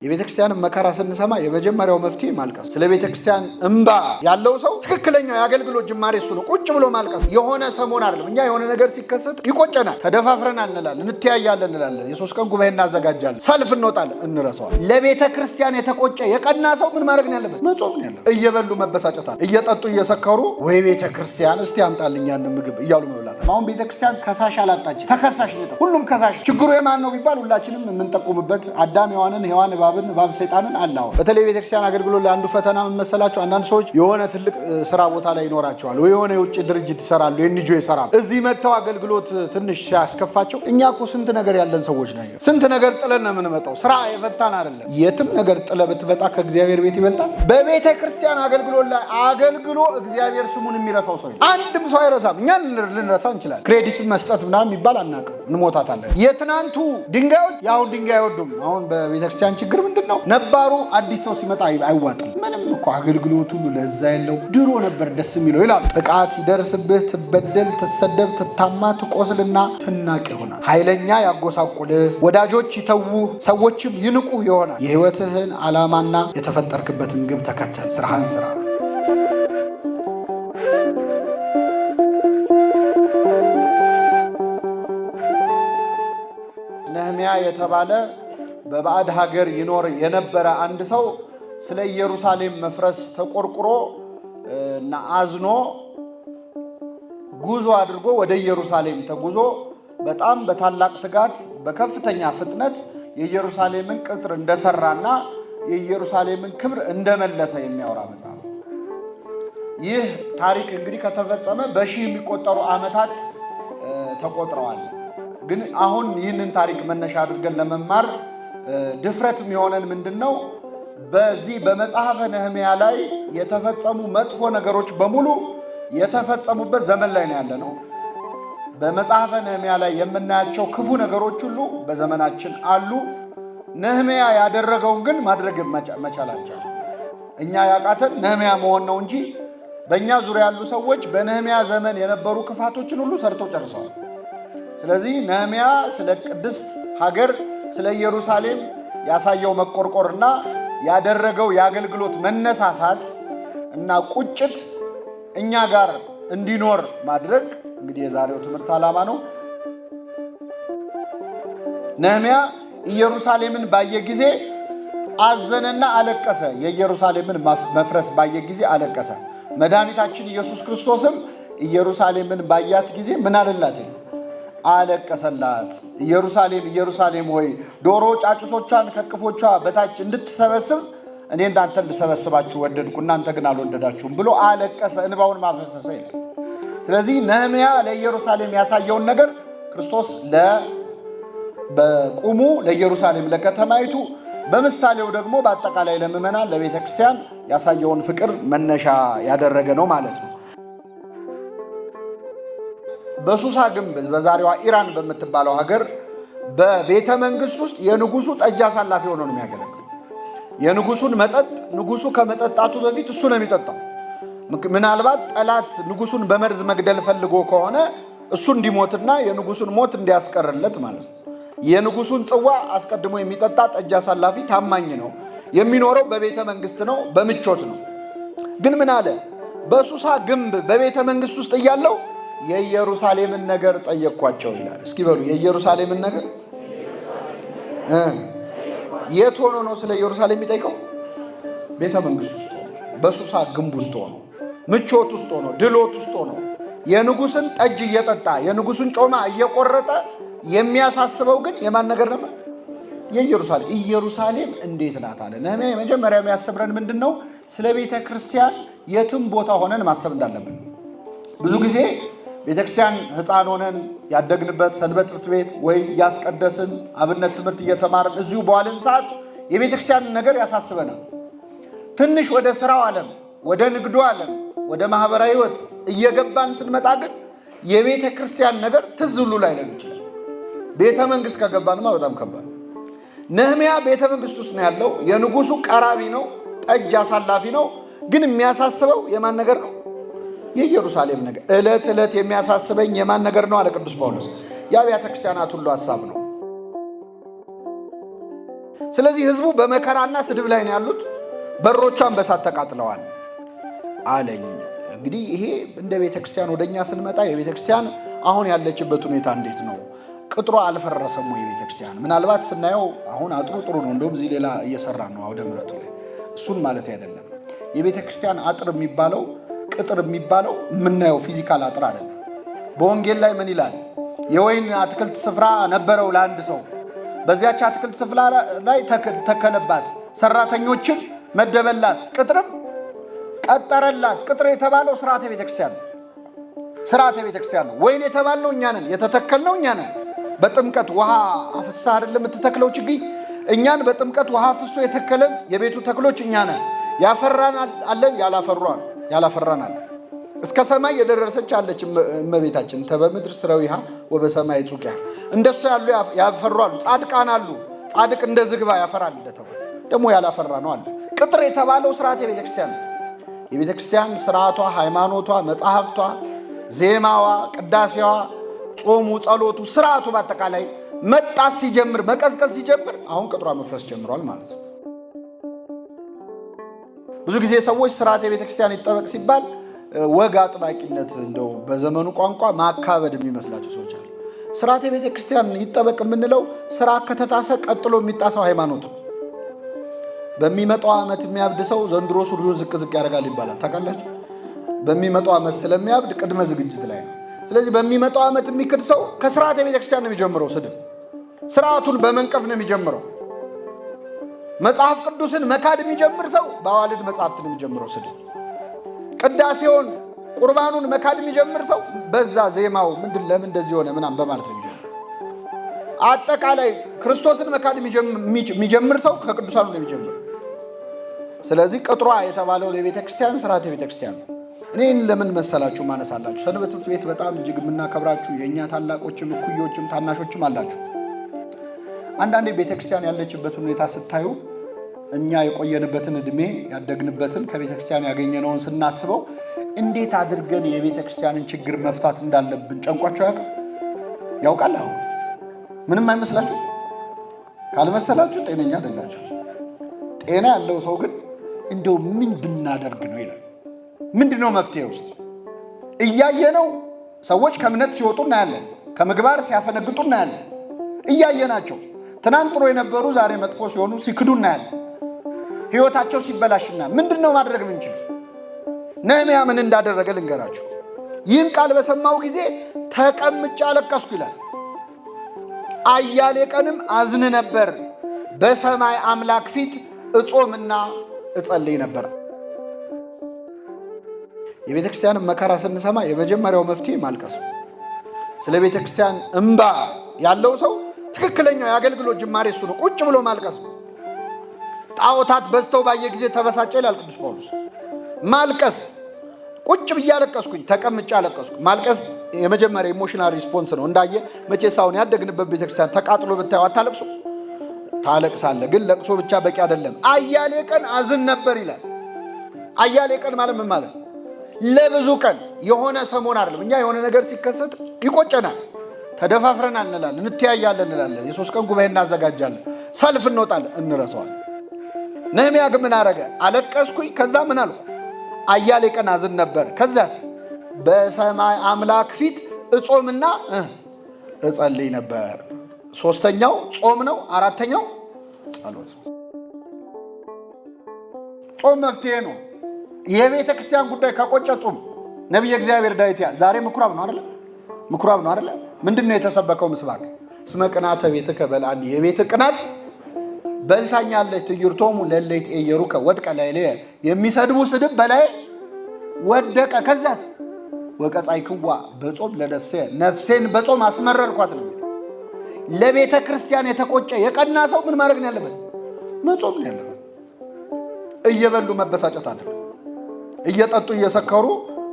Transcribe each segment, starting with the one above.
የቤተክርስቲያን መከራ ስንሰማ የመጀመሪያው መፍትሄ ማልቀስ። ስለ ቤተክርስቲያን እንባ ያለው ሰው ትክክለኛው የአገልግሎት ጅማሬ እሱ ነው። ቁጭ ብሎ ማልቀስ የሆነ ሰሞን አይደለም። እኛ የሆነ ነገር ሲከሰት ይቆጨናል፣ ተደፋፍረናል እንላለን፣ እንተያያለን እንላለን፣ የሶስት ቀን ጉባኤ እናዘጋጃለን፣ ሰልፍ እንወጣለን፣ እንረሳዋለን። ለቤተክርስቲያን የተቆጨ የቀና ሰው ምን ማድረግ ነው ያለበት? መጾም ነው ያለበት። እየበሉ መበሳጨታል፣ እየጠጡ እየሰከሩ ወይ ቤተክርስቲያን እስቲ አምጣልኝ ያንን ምግብ እያሉ መብላት። አሁን ቤተክርስቲያን ከሳሽ አላጣች፣ ተከሳሽ ነው። ሁሉም ከሳሽ። ችግሩ የማን ነው ቢባል ሁላችንም የምንጠቁምበት አዳም ሔዋንን ሔዋን እባብ ሰይጣንን አላው። በተለይ ቤተክርስቲያን አገልግሎት ለአንዱ ፈተና መሰላቸው። አንዳንድ ሰዎች የሆነ ትልቅ ስራ ቦታ ላይ ይኖራቸዋል ወይ የሆነ የውጭ ድርጅት ይሰራሉ፣ የኤንጂኦ ይሰራሉ። እዚህ መጥተው አገልግሎት ትንሽ ሲያስከፋቸው እኛ እኮ ስንት ነገር ያለን ሰዎች ነን። ስንት ነገር ጥለን ነው የምንመጣው። ስራ የፈታን አይደለም። የትም ነገር ጥለ ብትመጣ ከእግዚአብሔር ቤት ይበልጣል። በቤተ ክርስቲያን አገልግሎት ላይ አገልግሎ እግዚአብሔር ስሙን የሚረሳው ሰው አንድም ሰው አይረሳም። እኛ ልንረሳ እንችላለን። ክሬዲት መስጠት ምናምን የሚባል አናውቅም፣ እንሞታታለን። የትናንቱ ድንጋዮች የአሁን ድንጋይ አይወዱም። አሁን በቤተክርስቲያን ችግር ምንድን ነው? ነባሩ አዲስ ሰው ሲመጣ አይዋጥም። ምንም እኮ አገልግሎት ሁሉ ለዛ ያለው ድሮ ነበር ደስ የሚለው ይላል። ጥቃት ይደርስብህ፣ ትበደል፣ ትሰደብ፣ ትታማ፣ ትቆስልና ትናቅ ይሆናል። ኃይለኛ ያጎሳቁልህ፣ ወዳጆች ይተውህ፣ ሰዎችም ይንቁህ ይሆናል። የህይወትህን ዓላማና የተፈጠርክበትን ግብ ተከተል፣ ስራህን ስራ። ነህምያ የተባለ በባዕድ ሀገር ይኖር የነበረ አንድ ሰው ስለ ኢየሩሳሌም መፍረስ ተቆርቁሮ እና አዝኖ ጉዞ አድርጎ ወደ ኢየሩሳሌም ተጉዞ በጣም በታላቅ ትጋት በከፍተኛ ፍጥነት የኢየሩሳሌምን ቅጥር እንደሰራና የኢየሩሳሌምን ክብር እንደመለሰ የሚያወራ መጽሐፍ። ይህ ታሪክ እንግዲህ ከተፈጸመ በሺህ የሚቆጠሩ ዓመታት ተቆጥረዋል። ግን አሁን ይህንን ታሪክ መነሻ አድርገን ለመማር ድፍረት የሚሆነን ምንድነው? በዚህ በመጽሐፈ ነህምያ ላይ የተፈጸሙ መጥፎ ነገሮች በሙሉ የተፈጸሙበት ዘመን ላይ ነው ያለነው። በመጽሐፈ ነህምያ ላይ የምናያቸው ክፉ ነገሮች ሁሉ በዘመናችን አሉ። ነህምያ ያደረገውን ግን ማድረግ መቻላቸው እኛ ያቃተን ነህምያ መሆን ነው እንጂ በእኛ ዙሪያ ያሉ ሰዎች በነህምያ ዘመን የነበሩ ክፋቶችን ሁሉ ሰርተው ጨርሰዋል። ስለዚህ ነህምያ ስለ ቅድስት ሀገር ስለ ኢየሩሳሌም ያሳየው መቆርቆርና ያደረገው የአገልግሎት መነሳሳት እና ቁጭት እኛ ጋር እንዲኖር ማድረግ እንግዲህ የዛሬው ትምህርት ዓላማ ነው። ነህምያ ኢየሩሳሌምን ባየ ጊዜ አዘነና አለቀሰ። የኢየሩሳሌምን መፍረስ ባየ ጊዜ አለቀሰ። መድኃኒታችን ኢየሱስ ክርስቶስም ኢየሩሳሌምን ባያት ጊዜ ምን አለላት? አለቀሰላት። ኢየሩሳሌም ኢየሩሳሌም ሆይ ዶሮ ጫጩቶቿን ከቅፎቿ በታች እንድትሰበስብ እኔ እንዳንተ እንድሰበስባችሁ ወደድኩ፣ እናንተ ግን አልወደዳችሁም ብሎ አለቀሰ፣ እንባውን ማፈሰሰ ይላል። ስለዚህ ነህምያ ለኢየሩሳሌም ያሳየውን ነገር ክርስቶስ በቁሙ ለኢየሩሳሌም ለከተማይቱ፣ በምሳሌው ደግሞ በአጠቃላይ ለምዕመናን ለቤተ ክርስቲያን ያሳየውን ፍቅር መነሻ ያደረገ ነው ማለት ነው። በሱሳ ግንብ በዛሬዋ ኢራን በምትባለው ሀገር በቤተ መንግስት ውስጥ የንጉሱ ጠጅ አሳላፊ ሆኖ ነው የሚያገለግለው። የንጉሱን መጠጥ ንጉሱ ከመጠጣቱ በፊት እሱ ነው የሚጠጣው። ምናልባት ጠላት ንጉሱን በመርዝ መግደል ፈልጎ ከሆነ እሱ እንዲሞትና የንጉሱን ሞት እንዲያስቀርለት ማለት ነው። የንጉሱን ጽዋ አስቀድሞ የሚጠጣ ጠጅ አሳላፊ ታማኝ ነው። የሚኖረው በቤተ መንግስት ነው፣ በምቾት ነው። ግን ምን አለ? በሱሳ ግንብ በቤተ መንግስት ውስጥ እያለው የኢየሩሳሌምን ነገር ጠየቅኳቸው ይላል። እስኪ በሉ የኢየሩሳሌምን ነገር የት ሆኖ ነው ስለ ኢየሩሳሌም የሚጠይቀው? ቤተ መንግስት ውስጥ ሆኖ፣ በሱሳ ግንብ ውስጥ ሆኖ፣ ምቾት ውስጥ ሆኖ፣ ድሎት ውስጥ ሆኖ የንጉስን ጠጅ እየጠጣ የንጉስን ጮማ እየቆረጠ የሚያሳስበው ግን የማን ነገር ነበር? የኢየሩሳሌም። ኢየሩሳሌም እንዴት ናት አለ ነህምያ። የመጀመሪያ የሚያስተምረን ምንድን ነው? ስለ ቤተ ክርስቲያን የትም ቦታ ሆነን ማሰብ እንዳለብን። ብዙ ጊዜ ቤተክርስቲያን ሕፃን ሆነን ያደግንበት ሰንበት ትምህርት ቤት ወይ ያስቀደስን አብነት ትምህርት እየተማርን እዚሁ በዋልን ሰዓት የቤተክርስቲያን ነገር ያሳስበናል። ትንሽ ወደ ስራው ዓለም፣ ወደ ንግዱ ዓለም፣ ወደ ማህበራዊ ህይወት እየገባን ስንመጣ ግን የቤተ ክርስቲያን ነገር ትዝ ብሎ ላይ ነው ይችላል። ቤተ መንግስት ከገባንማ በጣም ከባድ። ነህምያ ቤተ መንግስት ውስጥ ነው ያለው። የንጉሱ ቀራቢ ነው፣ ጠጅ አሳላፊ ነው። ግን የሚያሳስበው የማን ነገር ነው? የኢየሩሳሌም ነገር። ዕለት ዕለት የሚያሳስበኝ የማን ነገር ነው አለ ቅዱስ ጳውሎስ? የአብያተ ክርስቲያናት ሁሉ ሐሳብ ነው። ስለዚህ ህዝቡ በመከራና ስድብ ላይ ነው ያሉት፣ በሮቿን በሳት ተቃጥለዋል አለኝ። እንግዲህ ይሄ እንደ ቤተክርስቲያን ወደኛ ስንመጣ የቤተክርስቲያን አሁን ያለችበት ሁኔታ እንዴት ነው? ቅጥሯ አልፈረሰም ወይ? ቤተክርስቲያን ምናልባት ስናየው አሁን አጥሩ ጥሩ ነው፣ እንደውም እዚህ ሌላ እየሰራ ነው አውደ ምሕረቱ ላይ። እሱን ማለት አይደለም። የቤተክርስቲያን አጥር የሚባለው ቅጥር የሚባለው የምናየው ፊዚካል አጥር አይደለም። በወንጌል ላይ ምን ይላል? የወይን አትክልት ስፍራ ነበረው ለአንድ ሰው፣ በዚያች አትክልት ስፍራ ላይ ተከለባት፣ ሰራተኞችን መደበላት፣ ቅጥርም ቀጠረላት። ቅጥር የተባለው ስርዓተ ቤተክርስቲያን ነው። ስርዓተ ቤተክርስቲያን ነው። ወይን የተባልነው እኛ ነን፣ የተተከልነው እኛ ነን። በጥምቀት ውሃ አፍሳ አይደለም የምትተክለው ችግኝ። እኛን በጥምቀት ውሃ አፍሶ የተከለን የቤቱ ተክሎች እኛ ነን። ያፈራን አለን፣ ያላፈራን አለን። እስከ ሰማይ የደረሰች አለች እመቤታችን። ተበምድር ስረዊሃ ወበሰማይ ጹቂያ። እንደሱ ያሉ ያፈሩ አሉ፣ ጻድቃን አሉ። ጻድቅ እንደ ዝግባ ያፈራል እንደተባለ ደግሞ ያላፈራ ነው አለ። ቅጥር የተባለው ስርዓተ ቤተክርስቲያን ነው። የቤተክርስቲያን ስርዓቷ፣ ሃይማኖቷ፣ መጽሐፍቷ፣ ዜማዋ፣ ቅዳሴዋ፣ ጾሙ፣ ጸሎቱ፣ ስርዓቱ በአጠቃላይ መጣስ ሲጀምር፣ መቀዝቀዝ ሲጀምር አሁን ቅጥሯ መፍረስ ጀምሯል ማለት ነው። ብዙ ጊዜ ሰዎች ስርዓተ ቤተክርስቲያን ይጠበቅ ሲባል ወግ አጥባቂነት፣ እንደው በዘመኑ ቋንቋ ማካበድ የሚመስላቸው ሰዎች አሉ። ስርዓተ ቤተክርስቲያን ይጠበቅ የምንለው ስራ ከተጣሰ ቀጥሎ የሚጣሰው ሃይማኖት ነው። በሚመጣው ዓመት የሚያብድ ሰው ዘንድሮ ሱሪውን ዝቅ ዝቅ ያደርጋል ይባላል። ታውቃላችሁ? በሚመጣው ዓመት ስለሚያብድ ቅድመ ዝግጅት ላይ ነው። ስለዚህ በሚመጣው ዓመት የሚክድ ሰው ከስርዓተ ቤተክርስቲያን ነው የሚጀምረው። ስድብ ስርዓቱን በመንቀፍ ነው የሚጀምረው። መጽሐፍ ቅዱስን መካድ የሚጀምር ሰው በአዋልድ መጽሐፍት ነው የሚጀምረው ስድብ። ቅዳሴውን ቁርባኑን መካድ የሚጀምር ሰው በዛ ዜማው ለምን እንደዚህ ሆነ ምናምን በማለት ነው የሚጀምረው። አጠቃላይ ክርስቶስን መካድ የሚጀምር ሰው ከቅዱሳኑ ነው የሚጀምር። ስለዚህ ቅጥሯ የተባለው ለቤተክርስቲያን ስርዓተ ቤተክርስቲያን ነው። እኔን ለምን መሰላችሁ ማነሳላችሁ? ሰንበት ትምህርት ቤት በጣም እጅግ የምናከብራችሁ የእኛ ታላቆችም እኩዮችም ታናሾችም አላችሁ። አንዳንዴ ቤተክርስቲያን ያለችበትን ሁኔታ ስታዩ እኛ የቆየንበትን እድሜ ያደግንበትን ከቤተክርስቲያን ያገኘነውን ስናስበው እንዴት አድርገን የቤተክርስቲያንን ችግር መፍታት እንዳለብን ጨንቋቸው ያውቃል። አሁን ምንም አይመስላችሁ? ካልመሰላችሁ ጤነኛ አይደላችሁ። ጤና ያለው ሰው ግን እንደው ምን ብናደርግ ነው ይላል። ምንድነው መፍትሄ ውስጥ እያየነው ሰዎች ከእምነት ሲወጡ እናያለን፣ ከምግባር ሲያፈነግጡ እናያለን። እያየናቸው ትናንት ጥሩ የነበሩ ዛሬ መጥፎ ሲሆኑ ሲክዱ እናያለን። ህይወታቸው ሲበላሽና ምንድነው ማድረግ ምንችል? ነህምያ ምን እንዳደረገ ልንገራችሁ። ይህን ቃል በሰማው ጊዜ ተቀምጬ አለቀስኩ ይላል። አያሌ ቀንም አዝን ነበር፣ በሰማይ አምላክ ፊት እጾምና እጸልይ ነበር። የቤተክርስቲያንን መከራ ስንሰማ የመጀመሪያው መፍትሄ ማልቀስ። ስለ ቤተክርስቲያን እንባ ያለው ሰው ትክክለኛው የአገልግሎት ጅማሬ እሱ ነው። ቁጭ ብሎ ማልቀስ ነው። ጣዖታት በዝተው ባየ ጊዜ ተበሳጨ ይላል ቅዱስ ጳውሎስ። ማልቀስ፣ ቁጭ ብዬ አለቀስኩኝ፣ ተቀምጬ አለቀስኩ። ማልቀስ የመጀመሪያ ኢሞሽናል ሪስፖንስ ነው። እንዳየ መቼስ አሁን ያደግንበት ቤተክርስቲያን ተቃጥሎ ብታዩ አታለቅሱ? ታለቅሳለ። ግን ለቅሶ ብቻ በቂ አይደለም። አያሌ ቀን አዝን ነበር ይላል። አያሌ ቀን ማለት ምን ማለት? ለብዙ ቀን፣ የሆነ ሰሞን አይደለም። እኛ የሆነ ነገር ሲከሰት ይቆጨናል፣ ተደፋፍረናል እንላለን፣ እንተያያለን እንላለን፣ የ3 ቀን ጉባኤ እናዘጋጃለን፣ ሰልፍ እንወጣለን፣ እንረሳዋለን። ነህምያ ግን ምን አረገ? አለቀስኩኝ። ከዛ ምን አልኩ? አያሌ ቀን አዝን ነበር። ከዛስ በሰማይ አምላክ ፊት እጾምና እጸልይ ነበር። 3ኛው ጾም ነው። 4ኛው ጸሎት። ጾም መፍትሄ ነው። የቤተ ክርስቲያን ጉዳይ ከቆጨ ጾም። ነቢየ እግዚአብሔር ዳዊት ዛሬ ምኩራብ ነው አይደል? ምኩራብ ነው አይደል? ምንድነው የተሰበከው ምስባክ? እስመ ቅናተ ቤትከ በልዓኒ፣ የቤት ቅናት በልታኛለች። ትዕይርቶሙ ለለይት ኤየሩከ ወድቀ ላዕሌየ፣ የሚሰድቡ ስድብ በላይ ወደቀ። ከዛስ ወቀጻይክዋ በጾም ለነፍሴ፣ ነፍሴን በጾም አስመረርኳት ነው። ለቤተ ክርስቲያን የተቆጨ የቀና ሰው ምን ማድረግ ነው ያለበት? መጾም ነው ያለበት። እየበሉ መበሳጨት አለ፣ እየጠጡ እየሰከሩ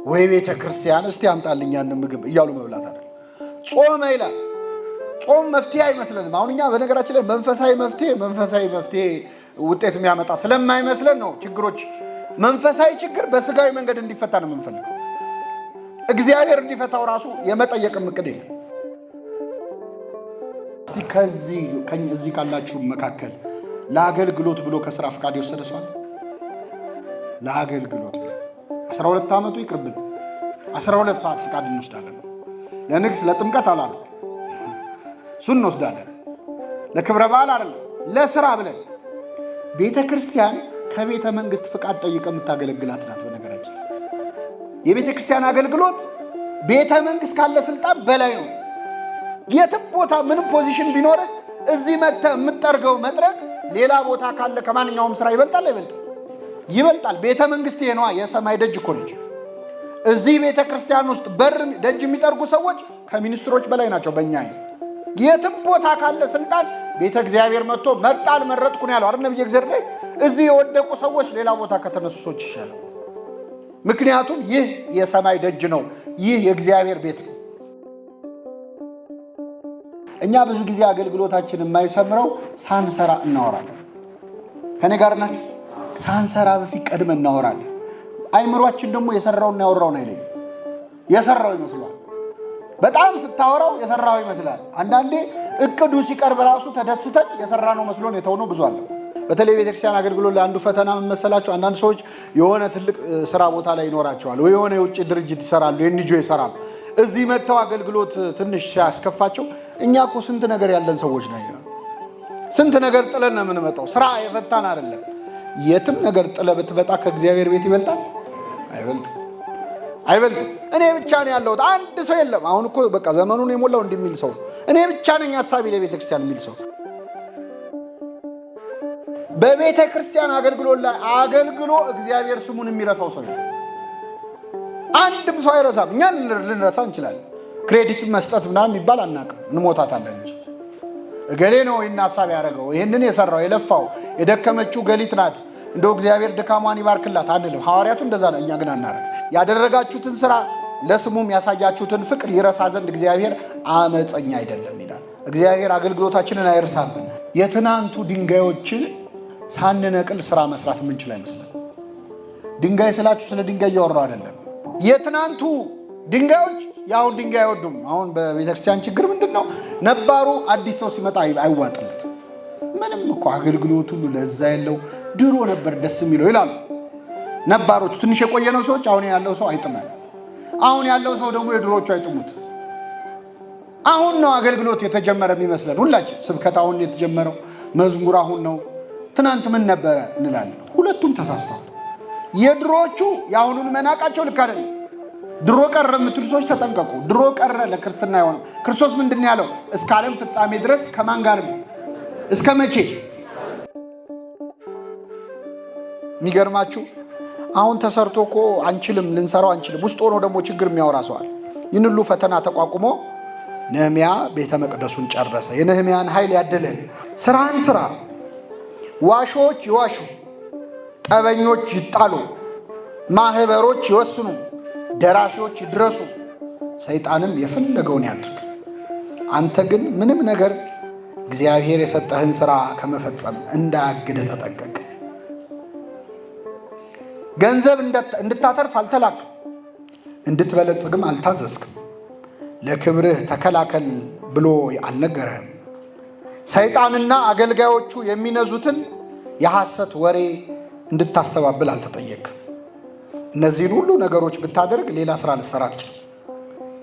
ወይ ቤተ ክርስቲያን እስቲ አምጣልኝ ያን ምግብ እያሉ መብላት አለ። ጾም ይላል። ጾም መፍትሄ አይመስለንም። አሁን እኛ በነገራችን ላይ መንፈሳዊ መፍትሄ ውጤት የሚያመጣ ስለማይመስለን ነው ችግሮች። መንፈሳዊ ችግር በስጋዊ መንገድ እንዲፈታ ነው የምንፈልገው። እግዚአብሔር እንዲፈታው ራሱ የመጠየቅ ምክድ የለም። እዚህ ካላችሁ መካከል ለአገልግሎት ብሎ ከስራ ፈቃድ የወሰደ ሰው አለ? ለአገልግሎት ብሎ 12 ዓመቱ ይቅርብን 12 ሰዓት ፈቃድ እንወስዳለን። ለንግስ ለጥምቀት አላለ፣ እሱን እንወስዳለን። ለክብረ በዓል አይደለም፣ ለስራ ብለን። ቤተ ክርስቲያን ከቤተ መንግስት ፈቃድ ጠይቀ የምታገለግላት ናት። በነገራችን የቤተ ክርስቲያን አገልግሎት ቤተ መንግስት ካለ ስልጣን በላይ ነው። የትም ቦታ ምንም ፖዚሽን ቢኖርህ እዚህ መጥተህ የምትጠርገው መጥረግ ሌላ ቦታ ካለ ከማንኛውም ስራ ይበልጣል አይበልጥም? ይበልጣል። ቤተ መንግስት ይሄ ነዋ፣ የሰማይ ደጅ እኮ ነች። እዚህ ቤተ ክርስቲያን ውስጥ በር ደጅ የሚጠርጉ ሰዎች ከሚኒስትሮች በላይ ናቸው። በእኛ የትም ቦታ ካለ ስልጣን ቤተ እግዚአብሔር መጥቶ መጣል መረጥኩን ያለው አይደል ነብይ እግዚአብሔር ላይ እዚህ የወደቁ ሰዎች ሌላ ቦታ ከተነሱ ሰዎች ይሻላል። ምክንያቱም ይህ የሰማይ ደጅ ነው፣ ይህ የእግዚአብሔር ቤት ነው። እኛ ብዙ ጊዜ አገልግሎታችን የማይሰምረው ሳንሰራ እናወራለን። ከኔ ጋር ናችሁ? ሳንሰራ በፊት ቀድመን እናወራለን። አይምሯችን ደግሞ የሰራውና ያወራውን አይለይም። የሰራው ይመስላል። በጣም ስታወራው የሰራው ይመስላል። አንዳንዴ እቅዱ ሲቀርብ ራሱ ተደስተን የሰራነው መስሎን የተውነው ብዙ አለ። በተለይ ቤተክርስቲያን አገልግሎት ላይ አንዱ ፈተና መሰላቸው፣ አንዳንድ ሰዎች የሆነ ትልቅ ስራ ቦታ ላይ ይኖራቸዋል ወይ የሆነ የውጭ ድርጅት ይሰራሉ፣ የንጆ ይሰራሉ። እዚህ መጥተው አገልግሎት ትንሽ ሲያስከፋቸው እኛ እኮ ስንት ነገር ያለን ሰዎች ነን፣ ስንት ነገር ጥለን ነው የምንመጣው። ስራ የፈታን አይደለም። የትም ነገር ጥለ ብትመጣ ከእግዚአብሔር ቤት ይበልጣል አይበልጥም? አይበልጥም። እኔ ብቻ ነኝ ያለሁት፣ አንድ ሰው የለም። አሁን እኮ በቃ ዘመኑን የሞላው እንደሚል ሰው እኔ ብቻ ነኝ ሐሳቢ ለቤተ ክርስቲያን የሚል ሰው። በቤተ ክርስቲያን አገልግሎት ላይ አገልግሎ እግዚአብሔር ስሙን የሚረሳው ሰው አንድም ሰው አይረሳም። እኛ ልንረሳ እንችላለን። ክሬዲት መስጠት ምናምን የሚባል አናውቅም፣ እንሞታታለን እንጂ እገሌ ነው ይህን ሐሳብ ያደረገው፣ ይህንን የሰራው የለፋው የደከመችው ገሊት ናት፣ እንደው እግዚአብሔር ድካሟን ይባርክላት አንልም። ሐዋርያቱ እንደዛ ነው፣ እኛ ግን አናረግ። ያደረጋችሁትን ስራ ለስሙም ያሳያችሁትን ፍቅር ይረሳ ዘንድ እግዚአብሔር አመፀኛ አይደለም ይላል። እግዚአብሔር አገልግሎታችንን አይርሳብን። የትናንቱ ድንጋዮችን ሳንነቅል ስራ መስራት የምንችል አይመስለን። ድንጋይ ስላችሁ ስለ ድንጋይ እያወራሁ አይደለም። የትናንቱ ድንጋዮች የአሁን ድንጋይ አይወዱም። አሁን በቤተክርስቲያን ችግር ምንድን ነው? ነባሩ አዲስ ሰው ሲመጣ አይዋጥለት። ምንም እኮ አገልግሎት ሁሉ ለዛ ያለው ድሮ ነበር ደስ የሚለው ይላሉ ነባሮቹ። ትንሽ የቆየነው ሰዎች አሁን ያለው ሰው አይጥመን፣ አሁን ያለው ሰው ደግሞ የድሮቹ አይጥሙት። አሁን ነው አገልግሎት የተጀመረ የሚመስለን ሁላችን። ስብከት አሁን የተጀመረው፣ መዝሙር አሁን ነው። ትናንት ምን ነበረ እንላለን። ሁለቱም ተሳስተዋል። የድሮቹ የአሁኑን መናቃቸው ልክ አይደለም። ድሮ ቀረ የምትሉ ሰዎች ተጠንቀቁ። ድሮ ቀረ ለክርስትና የሆነው ክርስቶስ ምንድን ያለው? እስከ ዓለም ፍጻሜ ድረስ ከማን ጋር ነው? እስከ መቼ? የሚገርማችሁ አሁን ተሰርቶ እኮ አንችልም፣ ልንሰራው አንችልም። ውስጥ ሆኖ ደግሞ ችግር የሚያወራ ሰዋል። ይህን ሁሉ ፈተና ተቋቁሞ ነህምያ ቤተ መቅደሱን ጨረሰ። የነህምያን ኃይል ያደለን። ስራህን ስራ። ዋሾች ይዋሹ፣ ጠበኞች ይጣሉ፣ ማህበሮች ይወስኑ፣ ደራሲዎች ይድረሱ፣ ሰይጣንም የፈለገውን ያድርግ። አንተ ግን ምንም ነገር እግዚአብሔር የሰጠህን ሥራ ከመፈጸም እንዳያግድህ ተጠንቀቅ። ገንዘብ እንድታተርፍ አልተላክም፣ እንድትበለጽግም አልታዘዝክም። ለክብርህ ተከላከል ብሎ አልነገረህም። ሰይጣንና አገልጋዮቹ የሚነዙትን የሐሰት ወሬ እንድታስተባብል አልተጠየቅም። እነዚህን ሁሉ ነገሮች ብታደርግ ሌላ ስራ ልትሰራ ትችል።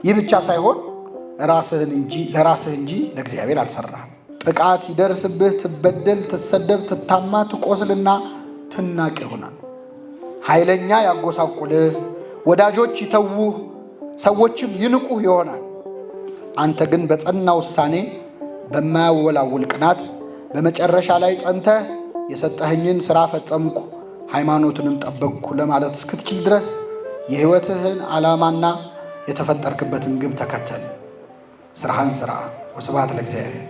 ይህ ብቻ ሳይሆን ለራስህ እንጂ ለእግዚአብሔር አልሰራህም። ጥቃት ይደርስብህ፣ ትበደል፣ ትሰደብ፣ ትታማ፣ ትቆስልና ትናቅ ይሆናል። ኃይለኛ ያጎሳቁልህ፣ ወዳጆች ይተውህ፣ ሰዎችም ይንቁህ ይሆናል። አንተ ግን በጸና ውሳኔ፣ በማያወላውል ቅናት በመጨረሻ ላይ ጸንተህ የሰጠኸኝን ሥራ ፈጸምኩ፣ ሃይማኖትንም ጠበቅኩ ለማለት እስክትችል ድረስ የሕይወትህን ዓላማና የተፈጠርክበትን ግብ ተከተል። ስራህን ስራ። ወስብሐት ለእግዚአብሔር።